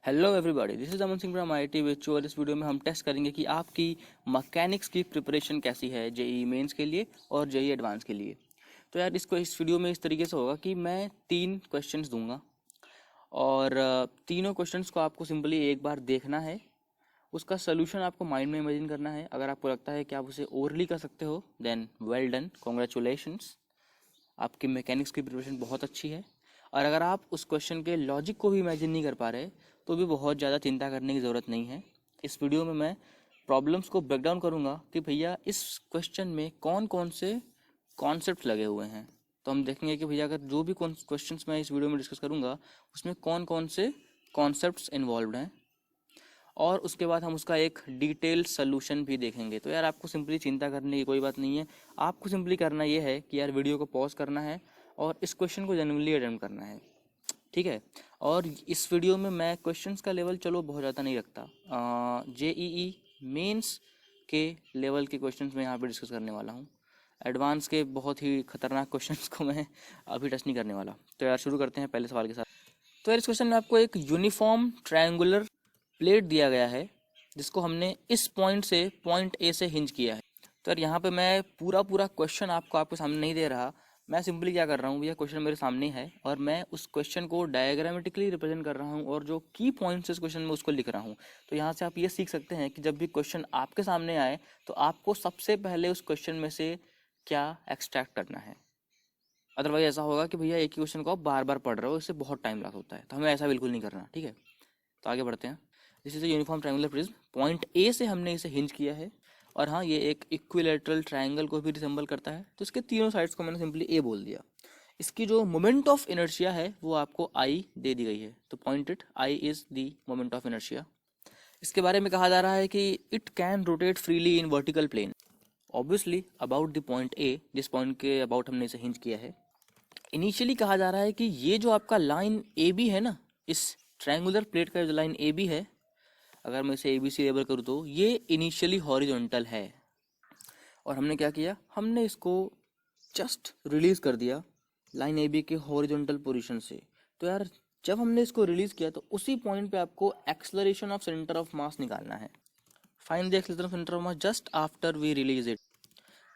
Hello everybody, this is Aman Singh from IIT विचुअल। इस video में हम टेस्ट करेंगे कि आपकी मैकेनिक्स की प्रिपरेशन कैसी है जेईई मेंस के लिए और जेईई एडवांस के लिए। तो यार इस वीडियो में इस तरीके से होगा कि मैं 3 क्वेश्चंस दूंगा और तीनों क्वेश्चंस को आपको सिंपली एक बार देखना है, उसका सोल्यूशन आपको माइंड में इमेजिन करना है। अगर आपको लगता है कि आप उसे ओरली कर सकते हो देन वेल डन, कॉन्ग्रेचुलेशंस, आपकी मैकेनिक्स की प्रिपरेशन बहुत अच्छी है। और अगर आप उस क्वेश्चन के लॉजिक को भी इमेजिन नहीं कर पा रहे तो भी बहुत ज़्यादा चिंता करने की ज़रूरत नहीं है। इस वीडियो में मैं प्रॉब्लम्स को ब्रेक डाउन करूँगा कि भैया इस क्वेश्चन में कौन कौन से कॉन्सेप्ट लगे हुए हैं। तो हम देखेंगे कि भैया अगर जो भी क्वेश्चंस मैं इस वीडियो में डिस्कस करूँगा उसमें कौन कौन से कॉन्सेप्ट्स इन्वॉल्व हैं और उसके बाद हम उसका एक डिटेल सोल्यूशन भी देखेंगे। तो यार आपको सिंपली चिंता करने की कोई बात नहीं है। आपको सिंपली करना ये है कि यार वीडियो को पॉज करना है और इस क्वेश्चन को जेन्युइनली अटेम्प्ट करना है, ठीक है। और इस वीडियो में मैं क्वेश्चंस का लेवल चलो बहुत ज़्यादा नहीं रखता, जेईई मेंस के लेवल के क्वेश्चंस मैं यहाँ पे डिस्कस करने वाला हूँ। एडवांस के बहुत ही खतरनाक क्वेश्चंस को मैं अभी टच नहीं करने वाला। तो यार शुरू करते हैं पहले सवाल के साथ। तो यार इस क्वेश्चन में आपको एक यूनिफॉर्म ट्रायंगुलर प्लेट दिया गया है जिसको हमने इस पॉइंट से पॉइंट ए से हिंज किया है। तो यार यहाँ पे मैं पूरा क्वेश्चन आपके सामने नहीं दे रहा, मैं सिंपली क्या कर रहा हूँ, भैया क्वेश्चन मेरे सामने है और मैं उस क्वेश्चन को डायग्रामेटिकली रिप्रेजेंट कर रहा हूँ और जो की पॉइंट्स इस क्वेश्चन में उसको लिख रहा हूँ। तो यहाँ से आप ये सीख सकते हैं कि जब भी क्वेश्चन आपके सामने आए तो आपको सबसे पहले उस क्वेश्चन में से क्या एक्सट्रैक्ट करना है। अदरवाइज ऐसा होगा कि भैया एक ही क्वेश्चन को आप बार बार पढ़ रहे हो, इससे बहुत टाइम लॉस होता है। तो हमें ऐसा बिल्कुल नहीं करना, ठीक है। तो आगे बढ़ते हैं। This is a uniform triangular prism, point A से हमने इसे हिंज किया है और हाँ ये एक इक्विलैटरल ट्रायंगल को भी रिसेंबल करता है। तो इसके तीनों साइड्स को मैंने सिंपली ए बोल दिया। इसकी जो मोमेंट ऑफ इनर्शिया है वो आपको आई दे दी गई है। तो point it, I is the moment of inertia. इसके बारे में कहा जा रहा है कि it can rotate freely in vertical plane, obviously about the point A, जिस पॉइंट के अबाउट हमने इसे हिंज किया है। इनिशियली कहा जा रहा है कि ये जो आपका लाइन ए बी है ना, इस ट्रायंगुलर प्लेट का जो लाइन ए बी है, अगर मैं इसे ए बी सी लेबल करूँ तो ये इनिशियली हॉरिजॉन्टल है और हमने क्या किया, हमने इसको जस्ट रिलीज कर दिया लाइन ए बी के हॉरिजॉन्टल पोजीशन से। तो यार जब हमने इसको रिलीज किया तो उसी पॉइंट पे आपको acceleration of centre of mass निकालना है। Find the acceleration of centre of mass just after we release it.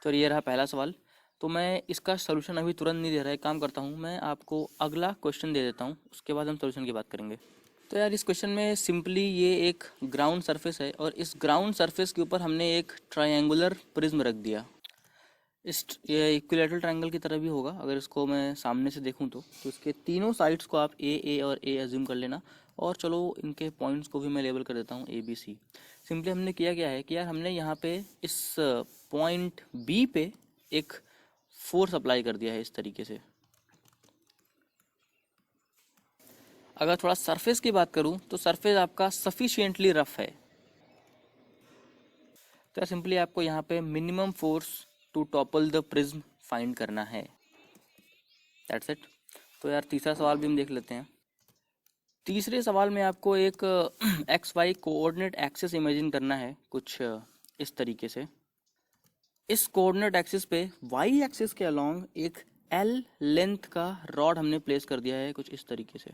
तो ये रहा पहला सवाल। तो मैं इसका सोल्यूशन अभी तुरंत नहीं दे रहा है, काम करता हूँ मैं आपको अगला क्वेश्चन दे देता हूँ, उसके बाद हम सोल्यूशन की बात करेंगे। तो यार इस क्वेश्चन में सिंपली ये एक ग्राउंड सरफेस है और इस ग्राउंड सरफेस के ऊपर हमने एक ट्रायंगुलर प्रिज्म रख दिया। ये इक्विलैटरल ट्रायंगल की तरह भी होगा अगर इसको मैं सामने से देखूं तो इसके तीनों साइड्स को आप ए और ए एज्यूम कर लेना और चलो इनके पॉइंट्स को भी मैं लेबल कर देता हूँ ए बी सी। सिंपली हमने किया क्या है कि यार हमने यहाँ पे इस पॉइंट बी पे एक फोर्स अप्लाई कर दिया है इस तरीके से। अगर थोड़ा सरफेस की बात करूं तो सरफेस आपका सफिशिएंटली रफ है। तो सिंपली आपको यहाँ पे minimum force to topple the prism find करना है, दैट्स इट। तो यार तीसरा सवाल भी हम देख लेते हैं। तीसरे सवाल में आपको एक X Y coordinate axis imagine करना है कुछ इस तरीके से। इस कोऑर्डिनेट एक्सिस पे वाई एक्सिस के अलोंग एक एल लेंथ का रॉड हमने प्लेस कर दिया है कुछ इस तरीके से।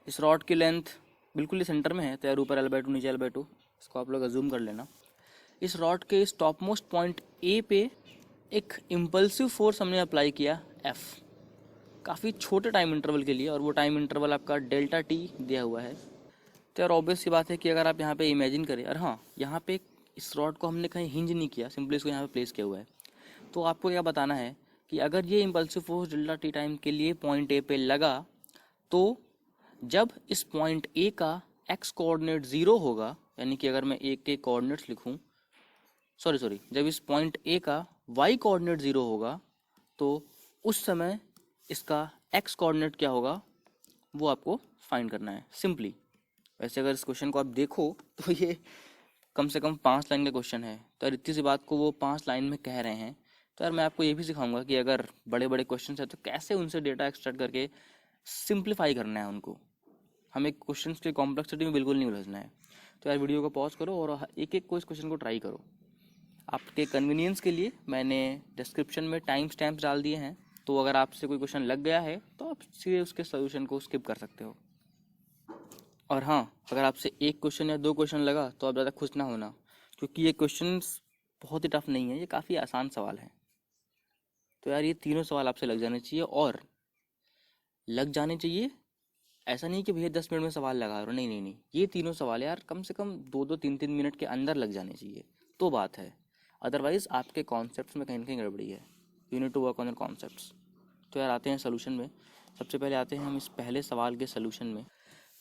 इस रॉड की लेंथ बिल्कुल ही सेंटर में है, तो यार ऊपर L/2 नीचे L/2, इसको आप लोग अज्यूम कर लेना। इस रॉड के इस टॉप मोस्ट पॉइंट ए पे एक इम्पल्सिव फोर्स हमने अप्लाई किया F, काफ़ी छोटे टाइम इंटरवल के लिए, और वो टाइम इंटरवल आपका डेल्टा टी दिया हुआ है। तो यार ऑब्वियस सी बात है कि अगर आप यहाँ पे इमेजिन करें, और हाँ यहाँ पे इस रॉड को हमने कहीं हिंज नहीं किया, सिंपली इसको यहाँ पे प्लेस किया हुआ है। तो आपको क्या बताना है कि अगर ये impulsive force delta T time के लिए पॉइंट ए पे लगा तो जब इस पॉइंट ए का एक्स कोऑर्डिनेट 0 होगा, यानी कि अगर मैं ए के कोऑर्डिनेट्स लिखूं, सॉरी जब इस पॉइंट ए का वाई कोऑर्डिनेट 0 होगा तो उस समय इसका एक्स कोऑर्डिनेट क्या होगा वो आपको फाइंड करना है सिंपली। वैसे अगर इस क्वेश्चन को आप देखो तो ये कम से कम 5 लाइन का क्वेश्चन है, तो यार इतनी सी बात को वो 5 लाइन में कह रहे हैं। तो यार मैं आपको ये भी सिखाऊंगा कि अगर बड़े बड़े क्वेश्चन है तो कैसे उनसे डेटा एक्सट्रैक्ट करके सिंप्लीफाई करना है उनको। हमें क्वेश्चन की कॉम्प्लेक्सिटी में बिल्कुल नहीं उलझना है। तो यार वीडियो को पॉज करो और एक एक को इस क्वेश्चन को ट्राई करो। आपके कन्वीनियंस के लिए मैंने डिस्क्रिप्शन में टाइम स्टैम्प्स डाल दिए हैं, तो अगर आपसे कोई क्वेश्चन लग गया है तो आप सीधे उसके सोल्यूशन को स्किप कर सकते हो। और हाँ, अगर आपसे एक क्वेश्चन या दो क्वेश्चन लगा तो आप ज़्यादा खुश ना होना, क्योंकि ये क्वेश्चन बहुत ही टफ नहीं है, ये काफ़ी आसान सवाल है। तो यार ये तीनों सवाल आपसे लग जाने चाहिए, और लग जाने चाहिए ऐसा नहीं कि भैया 10 मिनट में सवाल लगा रहे हो, नहीं नहीं नहीं, ये तीनों सवाल यार कम से कम 2-2 3-3 मिनट के अंदर लग जाने चाहिए, तो बात है। अदरवाइज आपके कॉन्सेप्ट्स में कहीं ना कहीं गड़बड़ी है। You need to work on your concepts. तो यार आते हैं सोल्यूशन में। सबसे पहले आते हैं हम इस पहले सवाल के सोल्यूशन में।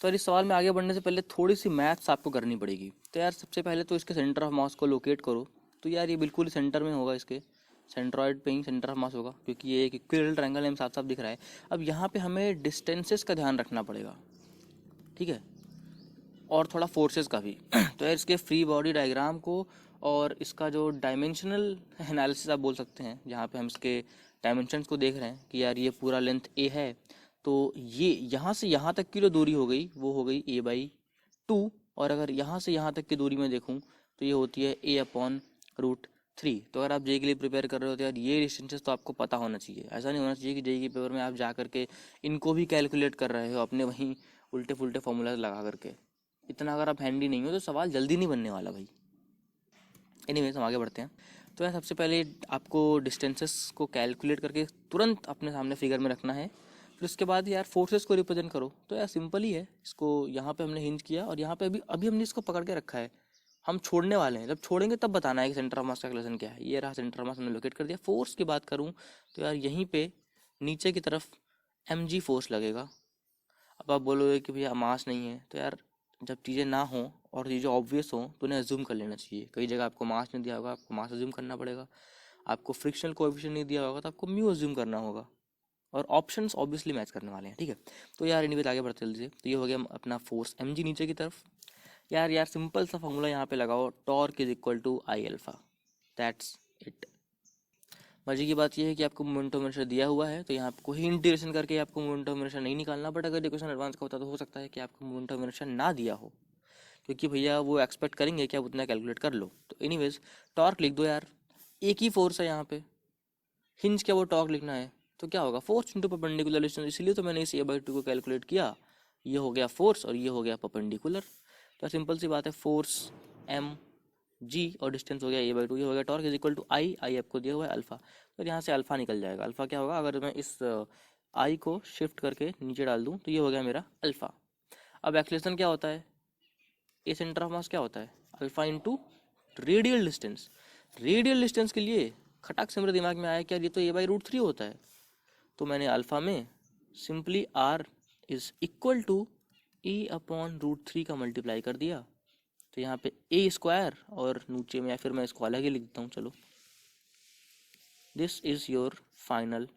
तो यार इस सवाल में आगे बढ़ने से पहले थोड़ी सी मैथ्स आपको करनी पड़ेगी। तो यार सबसे पहले तो इसके सेंटर ऑफ मास को लोकेट करो। तो यार ये बिल्कुल ही सेंटर में होगा, इसके सेंट्रॉइड पे ही सेंटर ऑफ मास होगा, क्योंकि ये एक इक्विलैटरल ट्रायंगल है, साफ साफ दिख रहा है। अब यहाँ पे हमें डिस्टेंसेस का ध्यान रखना पड़ेगा, ठीक है, और थोड़ा फोर्सेस का भी। तो यार इसके फ्री बॉडी डायग्राम को और इसका जो डायमेंशनल एनालिसिस आप बोल सकते हैं, जहाँ पे हम इसके डायमेंशंस को देख रहे हैं कि यार ये पूरा लेंथ ए है, तो ये यहाँ से यहाँ तक की जो दूरी हो गई वो हो गई a/2। और अगर यहाँ से यहाँ तक की दूरी में देखूँ तो ये होती है a/√3। तो अगर आप जेई के लिए प्रिपेयर कर रहे हो तो यार ये डिस्टेंसेस तो आपको पता होना चाहिए। ऐसा नहीं होना चाहिए कि जेई के पेपर में आप जा करके इनको भी कैलकुलेट कर रहे हो अपने वहीं उल्टे फुल्टे फॉर्मूला लगा करके। इतना अगर आप हैंडी नहीं हो तो सवाल जल्दी नहीं बनने वाला भाई। एनीवेज हम आगे बढ़ते हैं। तो यार सबसे पहले आपको डिस्टेंसेस को कैलकुलेट करके तुरंत अपने सामने फिगर में रखना है। फिर उसके बाद यार फोर्सेस को रिप्रेजेंट करो। तो यार सिंपल ही है, इसको यहाँ पे हमने हिंज किया और यहाँ पे अभी अभी हमने इसको पकड़ के रखा है, हम छोड़ने वाले हैं। जब छोड़ेंगे तब बताना है कि सेंटर ऑफ मास कैलकुलेशन क्या है। ये रहा सेंटर ऑफ मास, हमने लोकेट कर दिया। फोर्स की बात करूँ तो यार यहीं पे नीचे की तरफ mg फोर्स लगेगा। अब आप बोलोगे कि भैया मास नहीं है, तो यार जब चीज़ें ना हो और चीज़ें ऑब्वियस हो तो उन्हें अज्यूम कर लेना चाहिए। कई जगह आपको मास नहीं दिया होगा, आपको मास अज्यूम करना पड़ेगा। आपको फ्रिक्शनल कोएफिशिएंट नहीं दिया होगा तो आपको म्यू अज्यूम करना होगा। और ऑप्शंस ऑब्वियसली मैच करने वाले हैं, ठीक है। तो यार एनीवेज आगे बढ़ते लीजिए। तो ये हो गया अपना फोर्स mg नीचे की तरफ। यार सिंपल सा फॉर्मूला यहाँ पे लगाओ, torque is equal to I alpha, that's it. मजे की बात यह है कि आपको मोमेंट ऑफ इनर्शिया दिया हुआ है, तो यहाँ आपको ही इंटीग्रेशन करके आपको मोमेंट ऑफ इनर्शिया नहीं निकालना। बट अगर इक्वेशन एडवांस का होता तो हो सकता है कि आपको मोमेंट ऑफ इनर्शिया ना दिया हो, क्योंकि भैया वो एक्सपेक्ट करेंगे कि आप उतना कैलकुलेट कर लो। तो एनीवेज टॉर्क लिख दो यार, एक ही फोर्स है यहाँ पे, हिंज क्या वो टॉर्क लिखना है, तो क्या होगा फोर्स इंटू परपेंडिकुलर डिस्टेंस। इसलिए तो मैंने इस a/2 को कैलकुलेट किया। ये हो गया फोर्स और ये हो गया परपेंडिकुलर। तो सिंपल सी बात है, फोर्स m g और डिस्टेंस हो गया a/2। ये हो गया टॉर्क इज इक्वल टू आई आपको दिया हुआ है अल्फा। तो यहाँ से अल्फा निकल जाएगा। अल्फा क्या होगा, अगर मैं इस आई को शिफ्ट करके नीचे डाल दूँ तो ये हो गया मेरा अल्फा। अब एक्सेलरेशन क्या होता है, ए सेंटर ऑफ मास क्या होता है, alpha into radial distance. Radial distance के लिए खटाक से मेरे दिमाग में आया कि यार ये तो a/√3 होता है। तो मैंने अल्फा में simply r is equal to e/√3 का मल्टीप्लाई कर दिया। तो यहाँ पे a² और नीचे में, या फिर मैं इसको अलग ही लिख देता हूँ, चलो, this is your final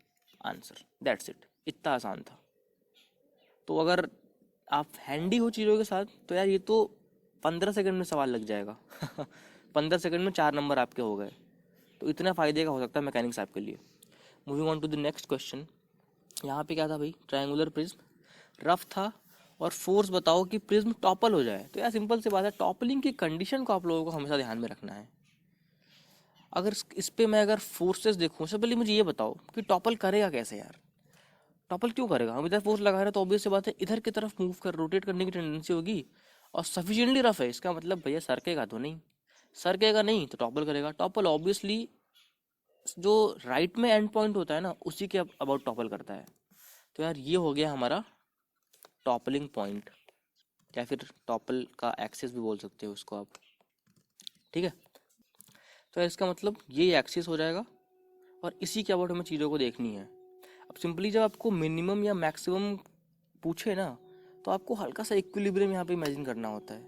answer, that's it. इतना आसान था। तो अगर आप हैंडी हो चीज़ों के साथ तो यार ये तो 15 सेकंड में सवाल लग जाएगा। 15 सेकंड में 4 नंबर आपके हो गए। तो इतना फ़ायदे का हो सकता है मैकेनिक्स आपके लिए। Moving on to the next question. यहाँ पे क्या था भाई, ट्रायंगुलर प्रिज्म रफ था और फोर्स बताओ कि प्रिज्म टॉपल हो जाए। तो यार सिंपल सी बात है, टॉपलिंग की कंडीशन को आप लोगों को हमेशा ध्यान में रखना है। अगर इस पे मैं अगर फोर्सेस देखूँ, सबसे पहले मुझे ये बताओ कि टॉपल करेगा कैसे यार, टॉपल क्यों करेगा। हम इधर फोर्स लगा रहे हैं तो ऑब्वियस सी बात है इधर की तरफ मूव कर, रोटेट करने की टेंडेंसी होगी। और सफिशिएंटली रफ है, इसका मतलब भैया सरकेगा तो नहीं, सरकेगा नहीं तो टॉपल करेगा। टॉपल ऑब्वियसली जो राइट में एंड पॉइंट होता है ना, उसी के अबाउट टॉपल करता है। तो यार ये हो गया हमारा टॉपलिंग पॉइंट, या फिर टॉपल का एक्सिस भी बोल सकते हो उसको आप, ठीक है। तो इसका मतलब ये एक्सिस हो जाएगा और इसी के अबाउट हमें चीज़ों को देखनी है। अब सिंपली जब आपको मिनिमम या मैक्सिमम पूछे ना, तो आपको हल्का सा इक्विलिब्रियम यहाँ पे इमेजिन करना होता है,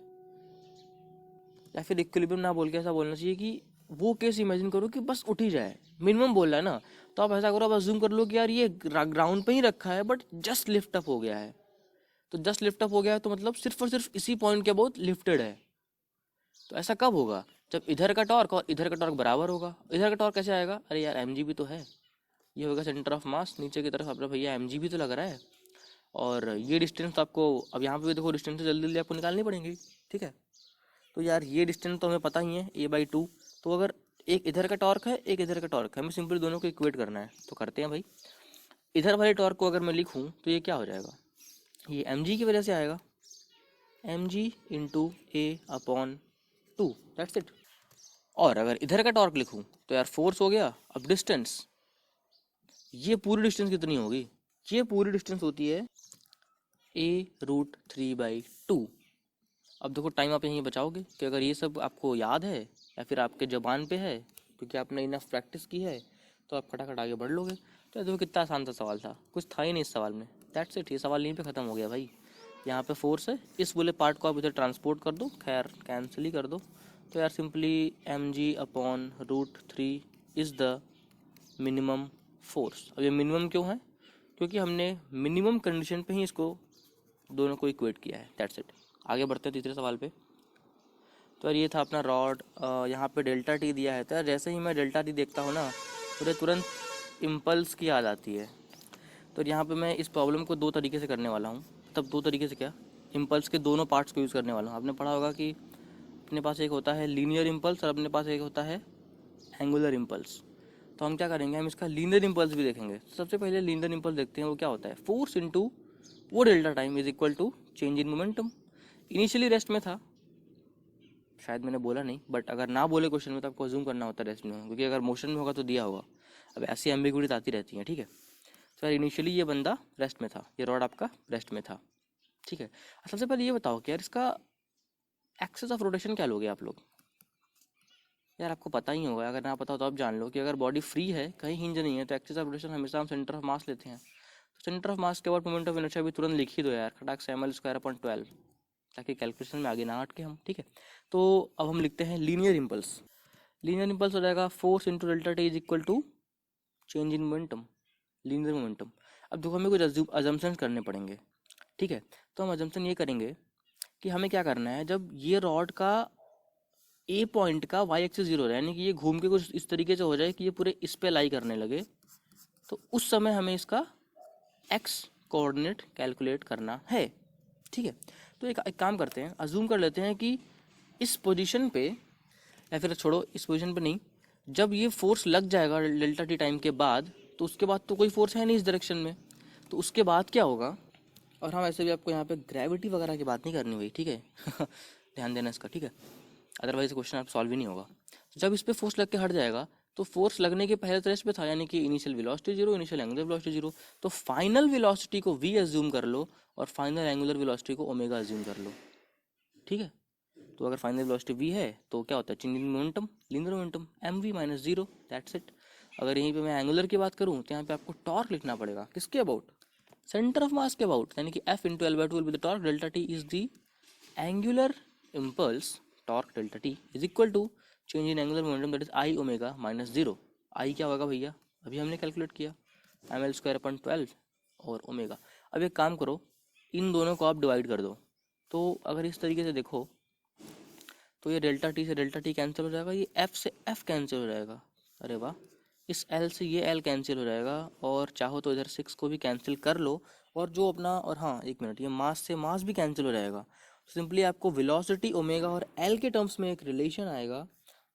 या फिर इक्विलिब्रियम ना बोल के ऐसा बोलना चाहिए कि वो केस इमेजिन करो कि बस उठ ही जाए। मिनिमम बोल रहा है ना, तो आप ऐसा करो, आप अज्यूम कर लो कि यार ये ग्राउंड पे ही रखा है बट जस्ट लिफ्ट अप हो गया है। तो जस्ट लिफ्ट अप हो गया है तो मतलब सिर्फ और सिर्फ इसी पॉइंट के बहुत लिफ्टेड है। तो ऐसा कब होगा, जब इधर का टॉर्क और इधर का टॉर्क बराबर होगा। इधर का टॉर्क कैसे आएगा, अरे यार mg भी तो है, ये होगा सेंटर ऑफ मास, नीचे की तरफ अपना भैया mg भी तो लग रहा है। और ये डिस्टेंस तो आपको, अब यहाँ पे भी देखो डिस्टेंस तो जल्दी जल्दी आपको निकालनी पड़ेंगी, ठीक है। तो यार ये डिस्टेंस तो हमें पता ही है a/2। तो अगर एक इधर का टॉर्क है, एक इधर का टॉर्क है, हमें सिंपली दोनों को इक्वेट करना है। तो करते हैं भाई, इधर वाले टॉर्क को अगर मैं लिखूँ तो ये क्या हो जाएगा, ये mg की वजह से आएगा, mg into A upon 2, that's it. और अगर इधर का टॉर्क लिखूं तो यार फोर्स हो गया। अब डिस्टेंस, ये पूरी डिस्टेंस कितनी होगी, ये पूरी डिस्टेंस होती है a√3/2। अब देखो टाइम आप यहीं बचाओगे कि अगर ये सब आपको याद है या फिर आपके ज़बान पे है क्योंकि आपने इनफ प्रैक्टिस की है तो आप खटाखट आगे बढ़ लोगे। तो ये देखो कितना आसान सा सवाल था, कुछ था ही नहीं इस सवाल में, दैट्स इट। ये सवाल यहीं पे ख़त्म हो गया भाई। यहाँ पे फोर्स है, इस बोले पार्ट को आप इधर ट्रांसपोर्ट कर दो, खैर कैंसिल ही कर दो। तो यार simply mg/√3 is the minimum force. अब ये मिनिमम क्यों है, क्योंकि हमने मिनिमम कंडीशन पे ही इसको दोनों को इक्वेट किया है, दैट्स इट। आगे बढ़ते हैं तीसरे सवाल पे। तो यार ये था अपना रॉड, यहाँ पे डेल्टा टी दिया है। तो यार जैसे ही मैं डेल्टा टी देखता हूँ ना मुझे तुरंत इम्पल्स की याद आती है। तो यहाँ पे मैं इस प्रॉब्लम को दो तरीके से करने वाला हूँ। तब दो तरीके से क्या, इम्पल्स के दोनों पार्ट्स को यूज़ करने वाला हूँ। आपने पढ़ा होगा कि अपने पास एक होता है लीनियर इम्पल्स और अपने पास एक होता है एंगुलर इम्पल्स। तो हम क्या करेंगे, हम इसका लीनियर इम्पल्स भी देखेंगे। सबसे पहले लीनियर इम्पल्स देखते हैं, वो क्या होता है। फोर्स इंटू वो delta time is equal to change in momentum. Initially rest में था, शायद मैंने बोला नहीं, बट अगर ना बोले क्वेश्चन में तो आपको अज्यूम करना होता है रेस्ट में, क्योंकि अगर मोशन में होगा तो दिया होगा। अब ऐसी एम्बिग्यूटी आती रहती है, ठीक है। तो यार इनिशियली ये बंदा रेस्ट में था, ये रॉड आपका रेस्ट में था, ठीक है। सबसे पहले ये बताओ कि यार इसका एक्सिस ऑफ रोटेशन क्या लोगे आप लोग। यार आपको पता ही होगा, अगर ना पता हो तो आप जान लो कि अगर बॉडी फ्री है, कहीं हिंज नहीं है, तो एक्सिस ऑफ रोटेशन हमेशा हम सेंटर ऑफ मास लेते हैं। तो सेंटर ऑफ मास के बाद मोमेंट ऑफ इनर्शिया भी तुरंत लिख ही दो यार, खटाक से ml²/12, ताकि कैलकुलेशन में आगे ना हटके हम, ठीक है। तो अब हम लिखते हैं लीनियर इम्पल्स। लीनियर इम्पल्स हो जाएगा force into delta T is equal to change in momentum, linear momentum. अब देखो हमें कुछ अजम्पशंस करने पड़ेंगे, ठीक है। तो हम अजम्पशन ये करेंगे कि हमें क्या करना है, जब ये रॉड का ए पॉइंट का वाई एक्सिस 0 है, यानी कि ये घूम के कुछ इस तरीके से हो जाए कि ये पूरे इस पे लाई करने लगे, तो उस समय हमें इसका एक्स कोऑर्डिनेट कैलकुलेट करना है, ठीक है। तो एक काम करते हैं, अज्यूम कर लेते हैं कि इस पोजीशन पे, या फिर छोड़ो इस पोजीशन पे नहीं, जब ये फोर्स लग जाएगा डेल्टा टी टाइम के बाद, तो उसके बाद तो कोई फोर्स है नहीं इस डायरेक्शन में, तो उसके बाद क्या होगा। और हाँ वैसे भी आपको यहाँ पे ग्रेविटी वगैरह की बात नहीं करनी हुई, ठीक है ध्यान देना इसका, ठीक है। अदरवाइज क्वेश्चन आप सॉल्व ही नहीं होगा। जब इस पे फोर्स लग के हट जाएगा, तो फोर्स लगने के पहले तो रेस्ट पे था, यानी कि initial velocity 0, initial angular velocity 0। तो फाइनल वेलोसिटी को v अज्यूम कर लो और फाइनल एंगुलर वेलोसिटी को ओमेगा अज्यूम कर लो, ठीक है। तो अगर फाइनल वेलोसिटी v है तो क्या होता है, change in momentum, linear momentum mv-0, that's it. अगर यहीं पे मैं एंगुलर की बात करूँ तो यहाँ पे आपको टॉर्क लिखना पड़ेगा, किसके अबाउट, सेंटर ऑफ मास के अबाउट, यानी कि F into L/2 will be the torque, delta T is the angular impulse, torque delta T is equal to change in angular momentum that is I(ω-0). I क्या होगा भैया, अभी हमने calculate किया, ml²/12 और ओमेगा। अब एक काम करो, इन दोनों को आप डिवाइड कर दो। तो अगर इस तरीके से देखो तो ये डेल्टा टी से डेल्टा टी कैंसिल हो जाएगा, ये एफ से एफ कैंसिल हो जाएगा, अरे वाह। इस एल से ये एल कैंसिल हो जाएगा, और चाहो तो इधर 6 को भी कैंसिल कर लो, और जो अपना, और हाँ एक मिनट, ये मास से मास भी कैंसिल हो जाएगा। सिंपली आपको वेलोसिटी ओमेगा और एल के टर्म्स में एक रिलेशन आएगा,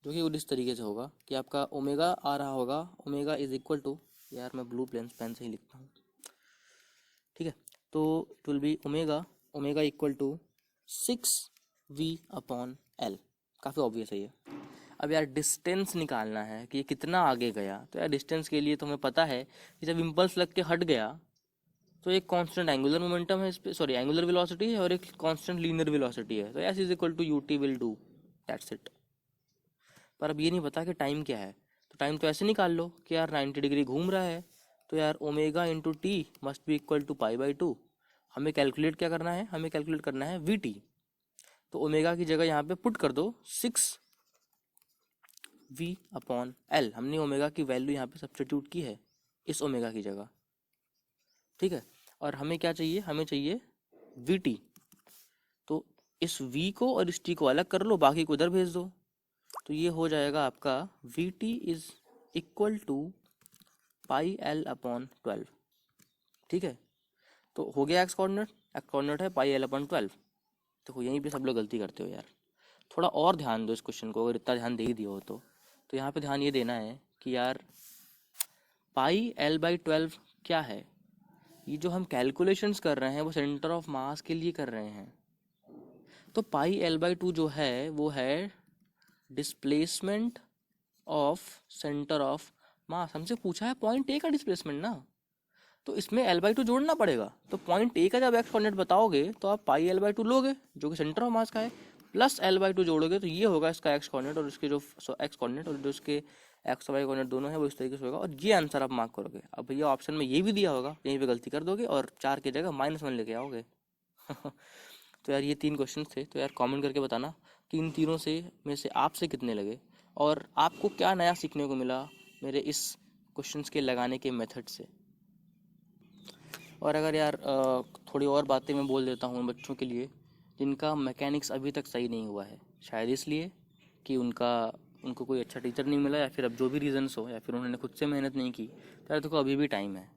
जो कि इस तरीके से होगा कि आपका ओमेगा आ रहा होगा, ओमेगा इज इक्वल टू, यार मैं ब्लू पेन से ही लिखता हूँ, ठीक है। तो it will be omega, omega equal to 6v/L। काफ़ी ऑब्वियस है ये। अब यार डिस्टेंस निकालना है कि ये कितना आगे गया। तो यार डिस्टेंस के लिए तो हमें पता है कि जब इम्पल्स लग के हट गया तो एक कांस्टेंट एंगुलर मोमेंटम है इस पे, सॉरी एंगुलर वेलोसिटी है, और एक कांस्टेंट लीनियर वेलोसिटी है। तो S is equal to U T will do, that's it. पर अब ये नहीं पता कि टाइम क्या है, तो टाइम तो ऐसे निकाल लो कि यार 90 डिग्री घूम रहा है, तो यार omega into t must be equal to π/2। हमें कैलकुलेट क्या करना है, हमें कैलकुलेट करना है वी टी। तो ओमेगा की जगह यहाँ पे पुट कर दो 6v/L। हमने ओमेगा की वैल्यू यहाँ पे सब्स्टिट्यूट की है इस ओमेगा की जगह, ठीक है। और हमें क्या चाहिए, हमें चाहिए वी टी। तो इस v को और इस t को अलग कर लो, बाकी को उधर भेज दो। तो ये हो जाएगा आपका V T is equal to πL/12, ठीक है। तो हो गया एक्स कोऑर्डिनेट है πL/12। देखो यहीं पे सब लोग गलती करते हो यार, थोड़ा और ध्यान दो इस क्वेश्चन को, अगर इतना ध्यान दे ही दिया हो तो यहाँ पे ध्यान ये देना है कि यार πL/12 क्या है। ये जो हम कैलकुलेशंस कर रहे हैं वो सेंटर ऑफ मास के लिए कर रहे हैं, तो पाई L/2 जो है वो है डिस्प्लेसमेंट ऑफ सेंटर ऑफ मास। हमसे पूछा है पॉइंट ए का डिस्प्लेसमेंट ना, तो इसमें L/2 जोड़ना पड़ेगा। तो पॉइंट ए का जब एक्स कोऑर्डिनेट बताओगे तो आप पाई L/2 लोगे जो कि सेंटर ऑफ मास का है, प्लस L/2 जोड़ोगे तो ये होगा इसका एक्स कोऑर्डिनेट, और इसके जो एक्स कोऑर्डिनेट और जो इसके एक्स वाई कोऑर्डिनेट दोनों है वो इस तरीके से होगा, और ये आंसर आप मार्क करोगे। अब भैया ऑप्शन में ये भी दिया होगा, यहीं पे गलती कर दोगे और 4 की जगह -1 लेके आओगे। तो यार ये 3 क्वेश्चन थे, तो यार कमेंट करके बताना कि इन तीनों से में से आपसे कितने लगे और आपको क्या नया सीखने को मिला मेरे इस क्वेश्चंस के लगाने के मेथड से। और अगर यार थोड़ी और बातें मैं बोल देता हूँ बच्चों के लिए जिनका मैकेनिक्स अभी तक सही नहीं हुआ है, शायद इसलिए कि उनको कोई अच्छा टीचर नहीं मिला, या फिर अब जो भी रीज़न्स हो, या फिर उन्होंने खुद से मेहनत नहीं की, तो यार देखो अभी भी टाइम है।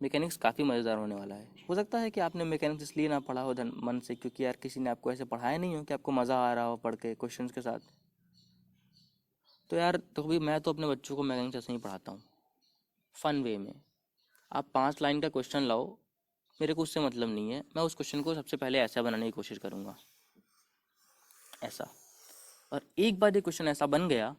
मैकेनिक्स काफ़ी मज़ेदार होने वाला है। हो सकता है कि आपने मैकेनिक्स इसलिए ना पढ़ा हो मन से क्योंकि यार किसी ने आपको ऐसे पढ़ाया नहीं हो कि आपको मज़ा आ रहा हो पढ़ के क्वेश्चंस के साथ। तो यार तो भी मैं तो अपने बच्चों को मैकेनिक्स ऐसे ही पढ़ाता हूँ, फ़न वे में। आप 5 लाइन का क्वेश्चन लाओ, मेरे को उससे मतलब नहीं है, मैं उस क्वेश्चन को सबसे पहले ऐसा बनाने की कोशिश करूँगा, ऐसा। और एक बार ये क्वेश्चन ऐसा बन गया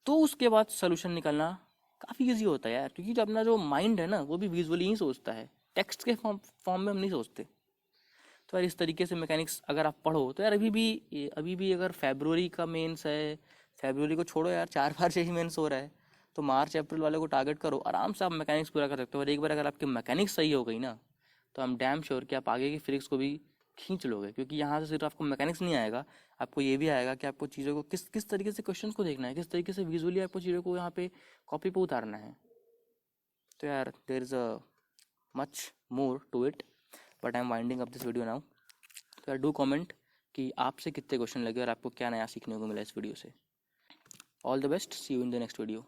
तो उसके बाद सोल्यूशन निकालना काफ़ी इजी होता है यार, क्योंकि जो अपना जो माइंड है ना वो भी विजुअली ही सोचता है, टेक्स्ट के फॉर्म में हम नहीं सोचते। तो यार इस तरीके से मैकेनिक्स अगर आप पढ़ो तो यार अभी भी अगर फेब्रुवरी का मेंस है, फेब्रुवरी को छोड़ो यार 4 बार से ही मेंस हो रहा है, तो मार्च अप्रैल वाले को टारगेट करो, आराम से आप मैकेनिक्स पूरा कर सकते हो। और एक बार अगर आपकी मैकेनिक्स सही हो गई ना तो आई एम डैम श्योर कि आप आगे की फिजिक्स को भी खींच लोगे, क्योंकि यहाँ से सिर्फ आपको मैकेनिक्स नहीं आएगा, आपको ये भी आएगा कि आपको चीज़ों को किस किस तरीके से क्वेश्चंस को देखना है, किस तरीके से विजुअली आपको चीज़ों को यहाँ पे कॉपी पे उतारना है। तो यार there is a much more to it, but I am winding up this video now. तो यार डू कमेंट कि आपसे कितने क्वेश्चन लगे और आपको क्या नया सीखने को मिला इस वीडियो से। All the best, see you in the next video.